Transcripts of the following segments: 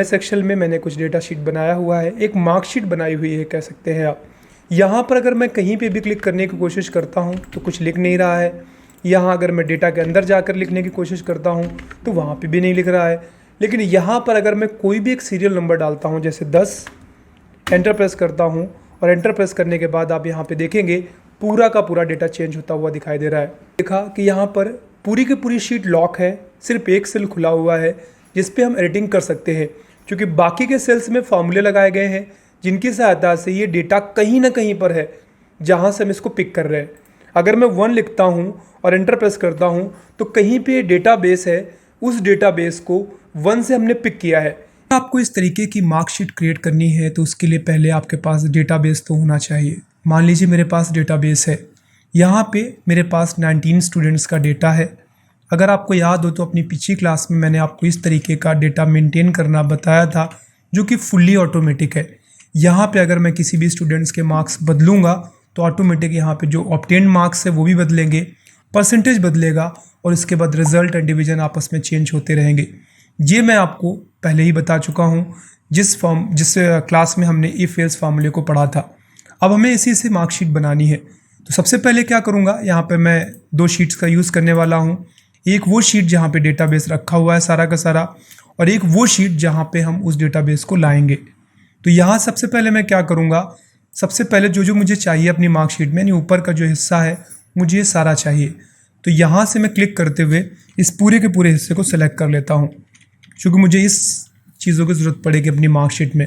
MS Excel में मैंने कुछ डेटा शीट बनाया हुआ है, एक मार्कशीट बनाई हुई है कह सकते हैं आप। यहाँ पर अगर मैं कहीं पे भी क्लिक करने की कोशिश करता हूँ तो कुछ लिख नहीं रहा है। यहाँ अगर मैं डेटा के अंदर जाकर लिखने की कोशिश करता हूँ तो वहाँ पे भी नहीं लिख रहा है। लेकिन यहाँ पर अगर मैं कोई भी एक सीरियल नंबर डालता हूँ, जैसे 10, एंटर प्रेस करता हूँ और एंटर प्रेस करने के बाद आप यहाँ पे देखेंगे पूरा का पूरा डेटा चेंज होता हुआ दिखाई दे रहा है। देखा कि यहाँ पर पूरी की पूरी शीट लॉक है, सिर्फ एक सेल खुला हुआ है जिस पे हम एडिटिंग कर सकते हैं, क्योंकि बाकी के सेल्स में फार्मूले लगाए गए हैं जिनकी सहायता से ये डेटा कहीं ना कहीं पर है जहाँ से हम इसको पिक कर रहे हैं। अगर मैं 1 लिखता हूँ और एंटर प्रेस करता हूँ तो कहीं पे डेटाबेस है, उस डेटाबेस को 1 से हमने पिक किया है। आपको इस तरीके की मार्कशीट क्रिएट करनी है तो उसके लिए पहले आपके पास डेटाबेस तो होना चाहिए। मान लीजिए मेरे पास डेटाबेस है, यहाँ पे मेरे पास 19 स्टूडेंट्स का डेटा है। अगर आपको याद हो तो अपनी पिछली क्लास में मैंने आपको इस तरीके का डेटा मेंटेन करना बताया था जो कि फुल्ली ऑटोमेटिक है। यहाँ पे अगर मैं किसी भी स्टूडेंट्स के मार्क्स बदलूँगा तो ऑटोमेटिक यहाँ पे जो ऑब्टेन्ड मार्क्स है वो भी बदलेंगे, परसेंटेज बदलेगा और इसके बाद रिजल्ट एंड डिवीजन आपस में चेंज होते रहेंगे। ये मैं आपको पहले ही बता चुका हूँ जिस क्लास में हमने इफ एल्स फार्मूले को पढ़ा था। अब हमें इसी से मार्कशीट बनानी है। तो सबसे पहले क्या करूँगा, यहाँ पे मैं 2 शीट्स का यूज़ करने वाला हूँ। एक वो शीट जहाँ पे डेटाबेस रखा हुआ है सारा का सारा, और एक वो शीट जहाँ पे हम उस डेटाबेस को लाएंगे। तो यहाँ सबसे पहले मैं क्या करूँगा, सबसे पहले जो मुझे चाहिए अपनी मार्कशीट में, यानी ऊपर का जो हिस्सा है मुझे ये सारा चाहिए। तो यहाँ से मैं क्लिक करते हुए इस पूरे के पूरे हिस्से को सिलेक्ट कर लेता हूँ, क्योंकि मुझे इस चीज़ों की ज़रूरत पड़ेगी अपनी मार्कशीट में।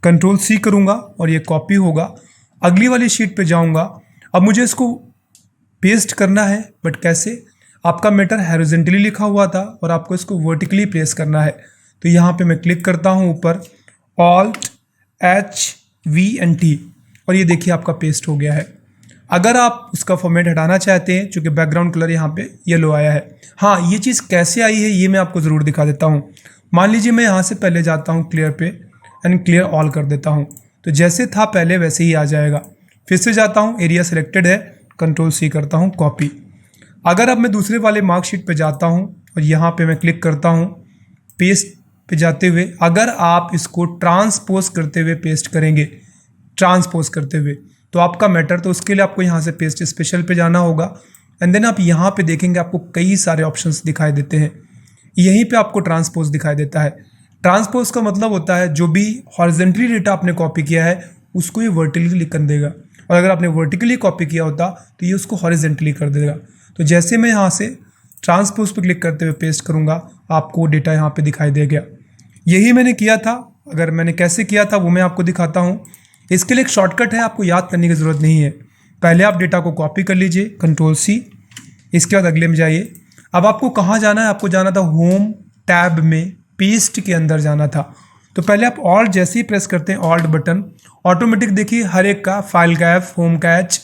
Ctrl+C करूँगा और ये कॉपी होगा। अगली वाली शीट पे जाऊँगा। अब मुझे इसको पेस्ट करना है, बट कैसे? आपका मैटर हॉरिजॉन्टली लिखा हुआ था और आपको इसको वर्टिकली प्लेस करना है। तो यहाँ पे मैं क्लिक करता हूँ ऊपर, Alt+H+V+T, और ये देखिए आपका पेस्ट हो गया है। अगर आप उसका फॉर्मेट हटाना चाहते हैं, चूँकि बैकग्राउंड कलर यहाँ पे येलो आया है। हाँ, ये चीज़ कैसे आई है ये मैं आपको ज़रूर दिखा देता हूँ। मान लीजिए मैं यहाँ से पहले जाता हूँ क्लियर पे एंड क्लियर ऑल कर देता हूँ, तो जैसे था पहले वैसे ही आ जाएगा। फिर से जाता हूँ, एरिया सिलेक्टेड है, Ctrl+C करता हूँ, कॉपी। अगर अब मैं दूसरे वाले मार्कशीट पे जाता हूँ और यहाँ पे मैं क्लिक करता हूँ, पेस्ट पे जाते हुए अगर आप इसको ट्रांसपोज करते हुए पेस्ट करेंगे, ट्रांसपोज करते हुए, तो आपका मैटर, तो उसके लिए आपको यहाँ से पेस्ट स्पेशल पे जाना होगा। एंड देन आप यहाँ पे देखेंगे आपको कई सारे ऑप्शंस दिखाई देते हैं। यहीं पे आपको ट्रांसपोज दिखाई देता है। ट्रांसपोज का मतलब होता है जो भी हॉरिजॉन्टली डेटा आपने कॉपी किया है उसको ये वर्टिकली कर देगा, और अगर आपने वर्टिकली कॉपी किया होता तो ये उसको हॉरिजॉन्टली कर देगा। तो जैसे मैं यहाँ से ट्रांसपोज पर क्लिक करते हुए पेस्ट करूँगा, आपको डेटा यहाँ पे दिखाई दे गया। यही मैंने किया था। अगर मैंने कैसे किया था वो मैं आपको दिखाता हूँ। इसके लिए एक शॉर्टकट है, आपको याद करने की ज़रूरत नहीं है। पहले आप डेटा को कॉपी कर लीजिए, Ctrl+C, इसके बाद अगले में जाइए। अब आपको कहाँ जाना है, आपको जाना था होम टैब में, पेस्ट के अंदर जाना था। तो पहले आप ऑल्ट जैसे ही प्रेस करते हैं, ऑल्ट बटन, ऑटोमेटिक देखिए हर एक का, फाइल का F, होम का H,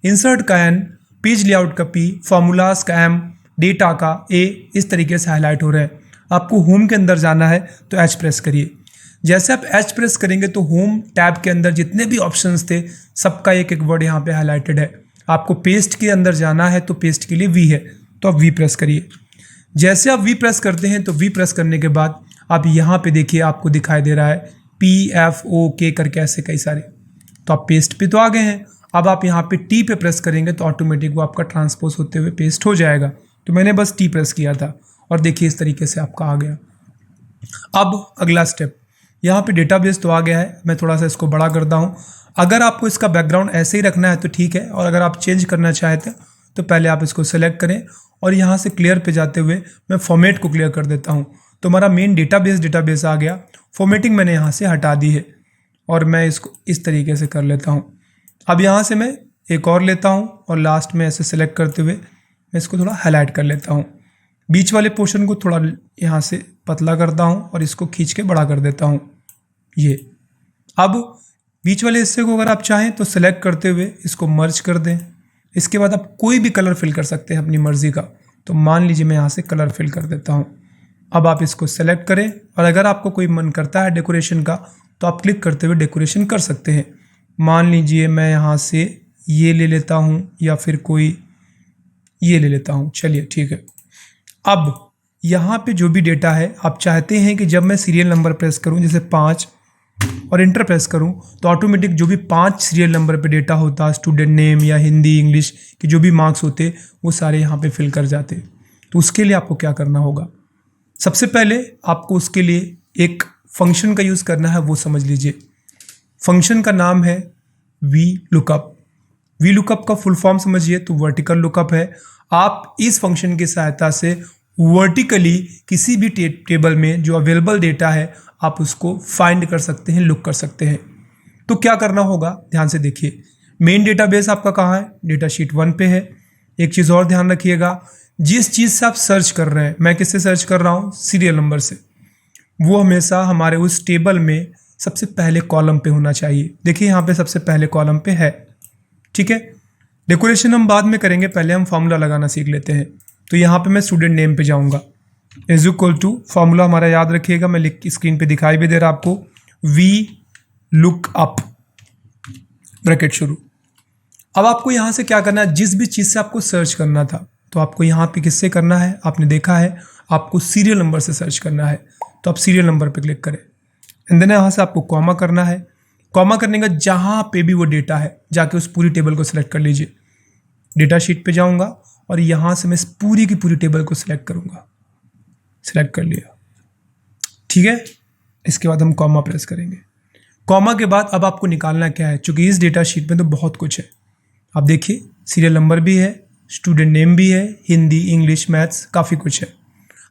इंसर्ट का N, पेज लेआउट का P, फार्मूलाज का M, डेटा का A, इस तरीके से हाईलाइट हो रहे हैं। आपको होम के अंदर जाना है तो H प्रेस करिए। जैसे आप H प्रेस करेंगे तो होम टैब के अंदर जितने भी ऑप्शंस थे सबका एक एक वर्ड यहाँ पे हाईलाइटेड है। आपको पेस्ट के अंदर जाना है तो पेस्ट के लिए V है, तो आप V प्रेस करिए। जैसे आप V प्रेस करते हैं तो V प्रेस करने के बाद आप यहाँ पे देखिए आपको दिखाई दे रहा है PFOK करके ऐसे कई सारे। तो आप पेस्ट पे तो आ गए हैं। अब आप यहाँ पे T पे प्रेस करेंगे तो ऑटोमेटिक वो आपका ट्रांसपोज होते हुए पेस्ट हो जाएगा। तो मैंने बस T प्रेस किया था और देखिए इस तरीके से आपका आ गया। अब अगला स्टेप, यहाँ पे डेटाबेस तो आ गया है, मैं थोड़ा सा इसको बड़ा करता हूँ। अगर आपको इसका बैकग्राउंड ऐसे ही रखना है तो ठीक है, और अगर आप चेंज करना चाहते हैं तो पहले आप इसको सेलेक्ट करें और यहाँ से क्लियर पे जाते हुए मैं फॉर्मेट को क्लियर कर देता हूँ। तो हमारा मेन डेटाबेस आ गया। फॉर्मेटिंग मैंने यहाँ से हटा दी है और मैं इसको इस तरीके से कर लेता हूँ। अब यहाँ से मैं एक और लेता हूँ और लास्ट में ऐसे सेलेक्ट करते हुए मैं इसको थोड़ा हाईलाइट कर लेता हूँ। बीच वाले पोर्शन को थोड़ा यहाँ से पतला करता हूँ और इसको खींच के बड़ा कर देता हूँ। ये अब बीच वाले हिस्से को अगर आप चाहें तो सेलेक्ट करते हुए इसको मर्ज कर दें। इसके बाद आप कोई भी कलर फिल कर सकते हैं अपनी मर्जी का। तो मान लीजिए मैं यहाँ से कलर फिल कर देता हूँ। अब आप इसको सेलेक्ट करें और अगर आपको कोई मन करता है डेकोरेशन का तो आप क्लिक करते हुए डेकोरेशन कर सकते हैं। मान लीजिए मैं यहाँ से ये ले लेता हूँ या फिर कोई ये ले लेता हूँ, चलिए ठीक है। अब यहाँ पे जो भी डेटा है आप चाहते हैं कि जब मैं सीरियल नंबर प्रेस करूँ, जैसे 5 और इंटर प्रेस करूँ, तो ऑटोमेटिक जो भी 5 सीरियल नंबर पे डेटा होता, स्टूडेंट नेम या हिंदी इंग्लिश के जो भी मार्क्स होते, वो सारे यहाँ पे फिल कर जाते। तो उसके लिए आपको क्या करना होगा, सबसे पहले आपको उसके लिए एक फंक्शन का यूज़ करना है, वो समझ लीजिए। फंक्शन का नाम है वी लुकअप। वी लुकअप का फुल फॉर्म समझिए तो वर्टिकल लुकअप है। आप इस फंक्शन की सहायता से वर्टिकली किसी भी टेबल में जो अवेलेबल डेटा है आप उसको फाइंड कर सकते हैं, लुक कर सकते हैं। तो क्या करना होगा, ध्यान से देखिए। मेन डेटाबेस आपका कहाँ है, डेटा शीट 1 पे है। एक चीज़ और ध्यान रखिएगा, जिस चीज़ से आप सर्च कर रहे हैं, मैं किससे सर्च कर रहा हूँ, सीरियल नंबर से, वो हमेशा हमारे उस टेबल में सबसे पहले कॉलम पे होना चाहिए। देखिए यहाँ पे सबसे पहले कॉलम पे है, ठीक है। डेकोरेशन हम बाद में करेंगे, पहले हम फॉर्मूला लगाना सीख लेते हैं। तो यहाँ पे मैं स्टूडेंट नेम पे जाऊँगा, इज इक्वल टू, फॉर्मूला हमारा याद रखिएगा, मैं लिख स्क्रीन पे दिखाई भी दे रहा आपको, वी लुक अप, ब्रैकेट शुरू। अब आपको यहाँ से क्या करना है, जिस भी चीज़ से आपको सर्च करना था, तो आपको यहाँ पे किससे करना है, आपने देखा है आपको सीरियल नंबर से सर्च करना है, तो आप सीरियल नंबर पे क्लिक करें। एंड देन यहाँ से आपको कॉमा करना है। कॉमा करने का जहाँ पे भी वो डेटा है जाके उस पूरी टेबल को सिलेक्ट कर लीजिए। डेटा शीट पे जाऊँगा और यहाँ से मैं इस पूरी की पूरी टेबल को सिलेक्ट करूँगा, सिलेक्ट कर लिया, ठीक है। इसके बाद हम कॉमा प्रेस करेंगे। कॉमा के बाद अब आपको निकालना क्या है, चूँकि इस डेटा शीट में तो बहुत कुछ है। आप देखिए सीरियल नंबर भी है, स्टूडेंट नेम भी है, हिंदी इंग्लिश मैथ्स काफ़ी कुछ है।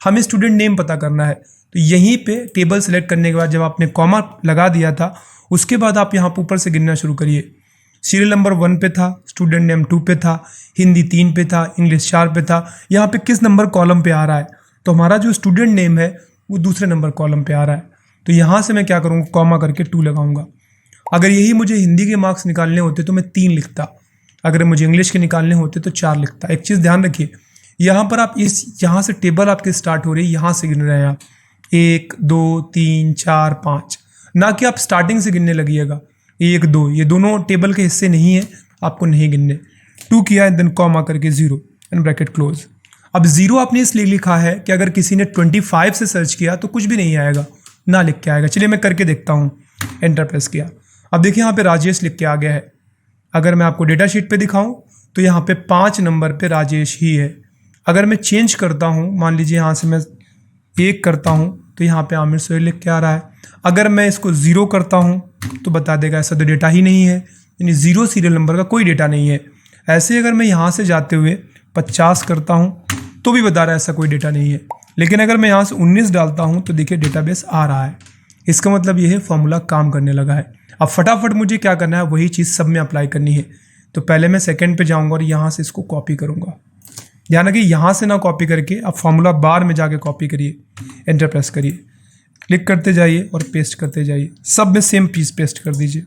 हमें स्टूडेंट नेम पता करना है, तो यहीं पे टेबल सेलेक्ट करने के बाद जब आपने कॉमा लगा दिया था, उसके बाद आप यहाँ पर ऊपर से गिनना शुरू करिए। सीरियल नंबर 1 पे था, स्टूडेंट नेम 2 पे था, हिंदी 3 पे था, इंग्लिश 4 पे था। यहाँ पे किस नंबर कॉलम पे आ रहा है, तो हमारा जो स्टूडेंट नेम है वो दूसरे नंबर कॉलम पे आ रहा है। तो यहाँ से मैं क्या करूँगा, कॉमा करके 2 लगाऊंगा। अगर यही मुझे हिंदी के मार्क्स निकालने होते तो मैं 3 लिखता, अगर मुझे इंग्लिश के निकालने होते तो 4 लिखता। एक चीज़ ध्यान रखिए, यहाँ पर आप यहाँ से टेबल आपकी स्टार्ट हो रही है, यहाँ से गिन रहे हैं आप 1 2 3 4 5, ना कि आप स्टार्टिंग से गिनने लगिएगा 1 2, ये दोनों टेबल के हिस्से नहीं है, आपको नहीं गिनने। 2 किया एंड देन कॉमा करके 0 एंड ब्रैकेट क्लोज। अब 0 आपने इसलिए लिखा है कि अगर किसी ने 25 से सर्च किया तो कुछ भी नहीं आएगा, ना लिख के आएगा। चलिए मैं करके देखता हूँ, एंटर प्रेस किया। अब देखिए यहाँ पे राजेश लिख के आ गया है। अगर मैं आपको डेटा शीट पे दिखाऊं तो यहाँ पे 5 नंबर पे राजेश ही है। अगर मैं चेंज करता हूँ, मान लीजिए यहाँ से मैं 1 करता हूँ तो यहाँ पे आमिर सोहेल लिख के आ रहा है। अगर मैं इसको 0 करता हूँ तो बता देगा ऐसा तो डेटा ही नहीं है, यानी 0 सीरियल नंबर का कोई डेटा नहीं है। ऐसे अगर मैं यहाँ से जाते हुए 50 करता हूँ तो भी बता रहा है ऐसा कोई डेटा नहीं है। लेकिन अगर मैं यहाँ से 19 डालता हूँ तो देखिए डेटाबेस आ रहा है। इसका मतलब ये है फॉर्मूला काम करने लगा है। अब फटाफट मुझे क्या करना है, वही चीज़ सब में अप्लाई करनी है। तो पहले मैं सेकंड पे जाऊंगा और यहाँ से इसको कॉपी करूंगा। ध्यान रखिए यहाँ से ना कॉपी करके आप फॉर्मूला बार में जाके कॉपी करिए, एंटर प्रेस करिए, क्लिक करते जाइए और पेस्ट करते जाइए। सब में सेम पीस पेस्ट कर दीजिए।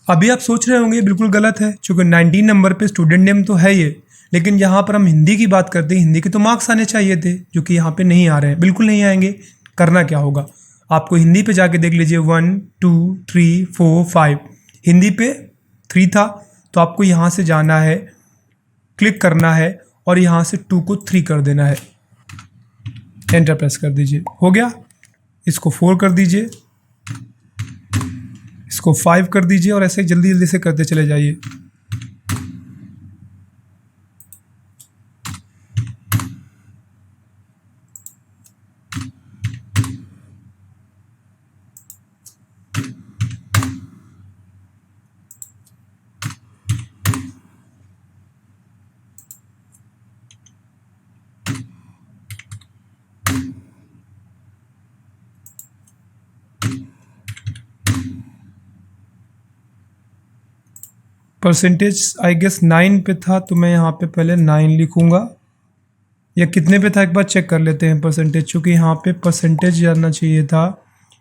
अभी आप सोच रहे होंगे बिल्कुल गलत है, चूँकि 19 नंबर पे स्टूडेंट नेम तो है ये, लेकिन यहाँ पर हम हिंदी की बात करते हैं, हिंदी के तो मार्क्स आने चाहिए थे जो कि यहाँ पे नहीं आ रहे हैं, बिल्कुल नहीं आएंगे। करना क्या होगा, आपको हिंदी पे जाके देख लीजिए 1 2 3 4 5, हिंदी पे 3 था तो आपको यहाँ से जाना है, क्लिक करना है और यहाँ से 2 को 3 कर देना है, एंटर प्रेस कर दीजिए। हो गया, इसको 4 कर दीजिए, इसको 5 कर दीजिए और ऐसे जल्दी जल्दी से करते चले जाइए। परसेंटेज आई गेस 9 पे था तो मैं यहाँ पे पहले 9 लिखूँगा, या कितने पे था एक बार चेक कर लेते हैं परसेंटेज, चूँकि यहाँ पे परसेंटेज जानना चाहिए था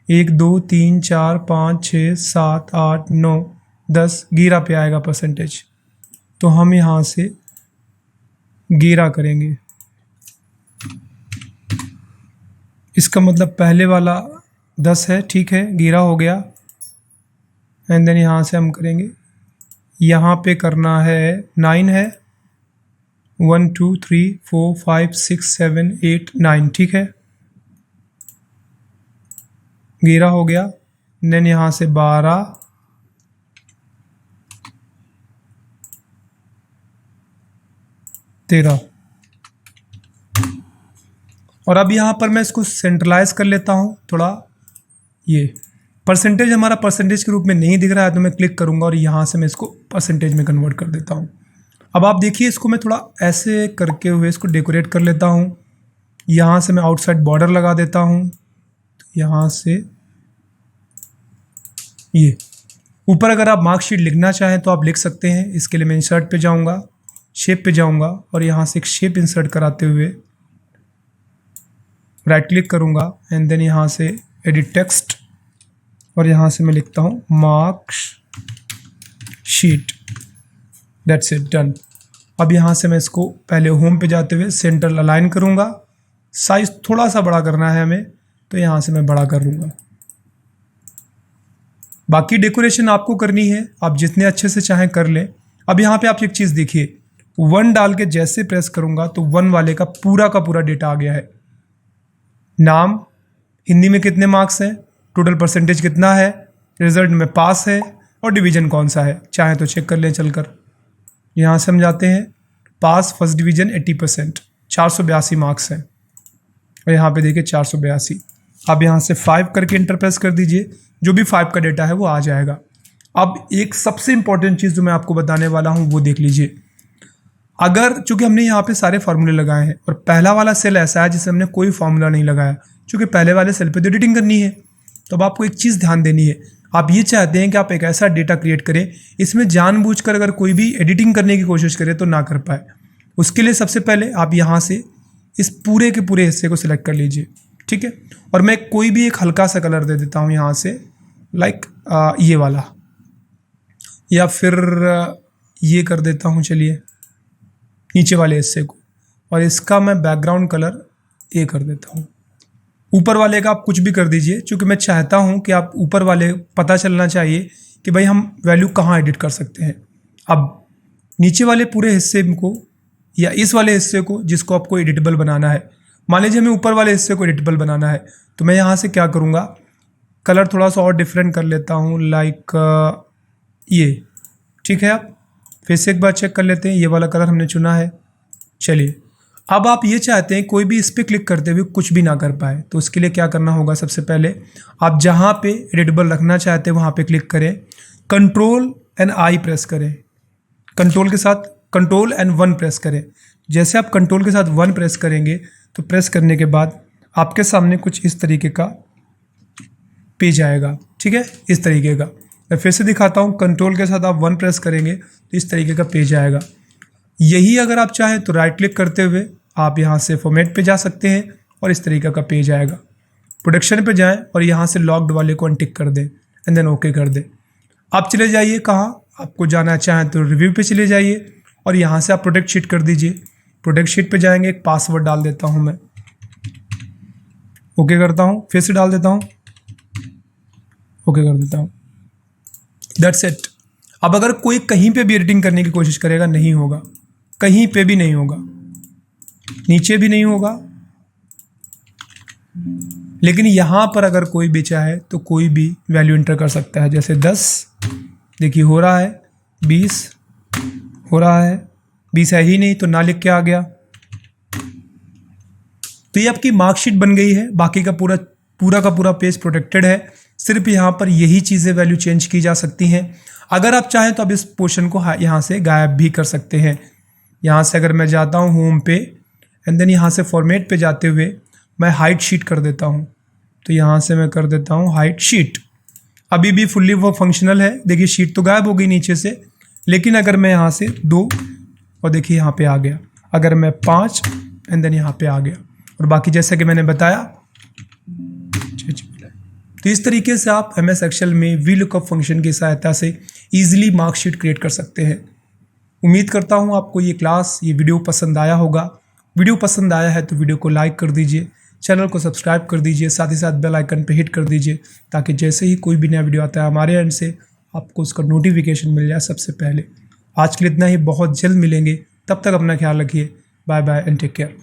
1 2 3 4 5 6 7 8 9 10, 11 पे आएगा परसेंटेज। तो हम यहाँ से 11 करेंगे, इसका मतलब पहले वाला 10 है, ठीक है, गिरा हो गया। एंड देन यहाँ से हम करेंगे, यहाँ पे करना है 9 है, 1 2 3 4 5 6 7 8 9, ठीक है, गिरा हो गया। देन यहाँ से 12, 13। और अब यहाँ पर मैं इसको सेंट्रलाइज कर लेता हूँ थोड़ा। ये परसेंटेज हमारा परसेंटेज के रूप में नहीं दिख रहा है, तो मैं क्लिक करूँगा और यहाँ से मैं इसको परसेंटेज में कन्वर्ट कर देता हूँ। अब आप देखिए, इसको मैं थोड़ा ऐसे करके हुए इसको डेकोरेट कर लेता हूँ। यहाँ से मैं आउटसाइड बॉर्डर लगा देता हूँ। तो यहाँ से ये ऊपर अगर आप मार्कशीट लिखना चाहें तो आप लिख सकते हैं। इसके लिए मैं इंसर्ट पे जाऊँगा, शेप पे जाऊँगा और यहाँ से एक शेप इंसर्ट कराते हुए राइट क्लिक करूँगा एंड देन यहाँ से एडिट टेक्स्ट और यहाँ से मैं लिखता हूँ marks sheet. That's it, done. अब यहाँ से मैं इसको पहले होम पे जाते हुए सेंटर अलाइन करूँगा। साइज थोड़ा सा बड़ा करना है हमें, तो यहाँ से मैं बड़ा कर लूँगा। बाकी डेकोरेशन आपको करनी है, आप जितने अच्छे से चाहें कर लें। अब यहाँ पे आप एक चीज़ देखिए, 1 डाल के जैसे प्रेस करूँगा तो 1 वाले का पूरा डेटा आ गया है। नाम, हिंदी में कितने मार्क्स हैं, टोटल परसेंटेज कितना है, रिजल्ट में पास है और डिवीज़न कौन सा है, चाहे तो चेक कर लें चलकर। यहाँ से हम जाते हैं, पास फर्स्ट डिवीज़न 80%, 482 मार्क्स हैं और यहाँ पे देखिए 482। अब यहाँ से 5 करके इंटर प्रेस कर दीजिए, जो भी 5 का डेटा है वो आ जाएगा। अब एक सबसे इंपॉर्टेंट चीज़ जो मैं आपको बताने वाला हूँ वो देख लीजिए। अगर चूंकि हमने यहाँ पे सारे फार्मूले लगाए हैं और पहला वाला सेल ऐसा है जिसे हमने कोई फार्मूला नहीं लगाया, चूंकि पहले वाले सेल पे तो एडिटिंग करनी है, तो अब आपको एक चीज़ ध्यान देनी है। आप ये चाहते हैं कि आप एक ऐसा डेटा क्रिएट करें, इसमें जानबूझकर अगर कोई भी एडिटिंग करने की कोशिश करे तो ना कर पाए। उसके लिए सबसे पहले आप यहाँ से इस पूरे के पूरे हिस्से को सिलेक्ट कर लीजिए, ठीक है। और मैं कोई भी एक हल्का सा कलर दे देता हूँ यहाँ से, लाइक ये वाला, या फिर ये कर देता हूँ, चलिए नीचे वाले हिस्से को, और इसका मैं बैकग्राउंड कलर ये कर देता हूँ। ऊपर वाले का आप कुछ भी कर दीजिए, क्योंकि मैं चाहता हूँ कि आप ऊपर वाले पता चलना चाहिए कि भाई हम वैल्यू कहाँ एडिट कर सकते हैं। अब नीचे वाले पूरे हिस्से को या इस वाले हिस्से को जिसको आपको एडिटेबल बनाना है, मान लीजिए हमें ऊपर वाले हिस्से को एडिटेबल बनाना है, तो मैं यहाँ से क्या करूँगा, कलर थोड़ा सा और डिफरेंट कर लेता हूँ, लाइक ये, ठीक है। आप फिर से एक बार चेक कर लेते हैं, ये वाला कलर हमने चुना है। चलिए, अब आप ये चाहते हैं कोई भी इस पर क्लिक करते हुए कुछ भी ना कर पाए, तो उसके लिए क्या करना होगा, सबसे पहले आप जहाँ पे एडिटेबल रखना चाहते हैं वहाँ पे क्लिक करें, कंट्रोल एंड आई प्रेस करें, कंट्रोल के साथ कंट्रोल एंड 1 प्रेस करें। जैसे आप कंट्रोल के साथ 1 प्रेस करेंगे तो प्रेस करने के बाद आपके सामने कुछ इस तरीके का पेज आएगा, ठीक है, इस तरीके का। मैं फिर से दिखाता हूँ, कंट्रोल के साथ आप 1 प्रेस करेंगे तो इस तरीके का पेज आएगा। यही अगर आप चाहें तो राइट क्लिक करते हुए आप यहाँ से फॉर्मेट पे जा सकते हैं और इस तरीके का पेज आएगा। प्रोडक्शन पे जाएं और यहाँ से लॉक्ड वाले को अनटिक कर दें एंड देन ओके कर दें। आप चले जाइए, कहाँ आपको जाना चाहें तो रिव्यू पे चले जाइए और यहाँ से आप प्रोडक्ट शीट कर दीजिए। प्रोडक्ट शीट पे जाएंगे, एक पासवर्ड डाल देता हूँ मैं, ओके करता हूँ, फिर से डाल देता हूँ, ओके कर देता हूँ। That's it. अब अगर कोई कहीं पे भी एडिटिंग करने की कोशिश करेगा, नहीं होगा, कहीं पे भी नहीं होगा, नीचे भी नहीं होगा। लेकिन यहाँ पर अगर कोई भी चाहे तो कोई भी वैल्यू एंटर कर सकता है, जैसे 10 देखिए हो रहा है, 20 हो रहा है, 20 है ही नहीं तो ना लिख के आ गया। तो ये आपकी मार्कशीट बन गई है। बाकी का पूरा पेज प्रोटेक्टेड है, सिर्फ यहाँ पर यही चीज़ें वैल्यू चेंज की जा सकती हैं। अगर आप चाहें तो आप इस पोर्शन को यहाँ से गायब भी कर सकते हैं। यहाँ से अगर मैं जाता हूँ होम पे एंड देन यहाँ से फॉर्मेट पे जाते हुए मैं हाइड शीट कर देता हूँ, तो यहाँ से मैं कर देता हूँ हाइड शीट। अभी भी फुल्ली वो फंक्शनल है, देखिए शीट तो गायब हो गई नीचे से, लेकिन अगर मैं यहाँ से 2 और देखिए यहाँ पे आ गया, अगर मैं 5 एंड देन यहाँ पे आ गया, और बाकी जैसे कि मैंने बताया। तो इस तरीके से आप MS एक्सेल में VLOOKUP फंक्शन की सहायता से ईजिली मार्कशीट क्रिएट कर सकते हैं। उम्मीद करता हूँ आपको ये वीडियो पसंद आया होगा। वीडियो पसंद आया है तो वीडियो को लाइक कर दीजिए, चैनल को सब्सक्राइब कर दीजिए, साथ ही साथ बेल आइकन पे हिट कर दीजिए ताकि जैसे ही कोई भी नया वीडियो आता है हमारे एंड से आपको उसका नोटिफिकेशन मिल जाए सबसे पहले। आज के लिए इतना ही, बहुत जल्द मिलेंगे, तब तक अपना ख्याल रखिए। Bye bye and take care.